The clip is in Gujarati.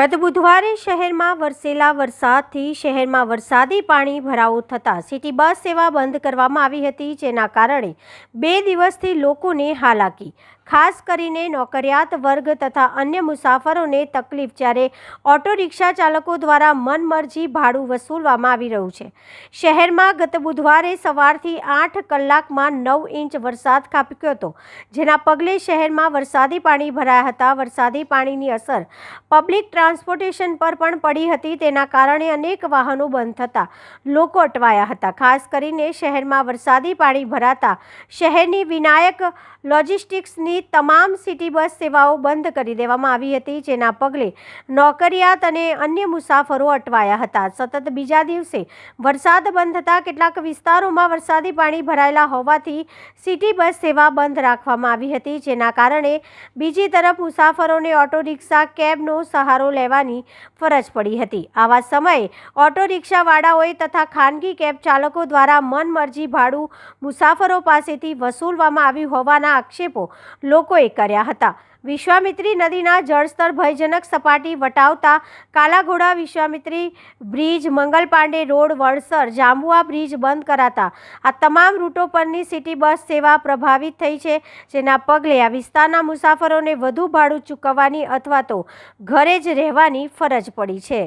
ગત બુધવારે શહેરમાં વરસેલા વરસાદથી શહેરમાં વરસાદી પાણી ભરાવો થતાં સિટી બસ સેવા બંધ કરવામાં આવી હતી, જેના કારણે 2 દિવસથી લોકોને હાલાકી, ખાસ કરીને નોકરિયાત વર્ગ તથા અન્ય મુસાફરોને તકલીફ, જ્યારે ઓટો રિક્ષા ચાલકો દ્વારા મનમરજી ભાડું વસૂલવામાં આવી રહ્યું છે। શહેરમાં ગત બુધવારે સવારથી 8 કલાકમાં 9 ઇંચ વરસાદ ખાબક્યો હતો, જેના પગલે શહેરમાં વરસાદી પાણી ભરાયા હતા। વરસાદી પાણીની અસર પબ્લિક ટ્રાન્સપોર્ટેશન પર પણ પડી હતી, તેના કારણે અનેક વાહનો બંધ થતા લોકો અટવાયા હતા। ખાસ કરીને શહેરમાં વરસાદી પાણી ભરાતા શહેરની વિનાયક લોજિસ્ટિક્સની તમામ સિટી બસ સેવાઓ બંધ કરી દેવામાં આવી હતી, જેના પગલે નોકરિયાત અને અન્ય મુસાફરો અટવાયા હતા। સતત બીજા દિવસે વરસાદ બંધ થતાં કેટલાક વિસ્તારોમાં વરસાદી પાણી ભરાયેલા હોવાથી સિટી બસ સેવા બંધ રાખવામાં આવી હતી, જેના કારણે બીજી તરફ મુસાફરોને ઓટો રિક્ષા, કેબનો સહારો લેવાની ફરજ પડી હતી। આવા સમયે ઓટો રિક્ષાવાળાઓએ તથા ખાનગી કેબ ચાલકો દ્વારા મનમરજી ભાડું મુસાફરો પાસેથી વસૂલવામાં આવ્યું હોવાના આક્ષેપો લોકોએ કર્યા હતા। વિશ્વામિત્રી નદીના જળસ્તર ભયજનક સપાટી વટાવતા Kala Ghoda Vishwamitri bridge, Mangal Pandey road, Vadsar Jhabua bridge બંધ કરાતા આ તમામ રૂટો પરની સિટી બસ સેવા પ્રભાવિત થઈ છે, જેના પગલે આ વિસ્તારના મુસાફરોને વધુ ભાડું ચૂકવવાની અથવા તો ઘરે જ રહેવાની ફરજ પડી છે।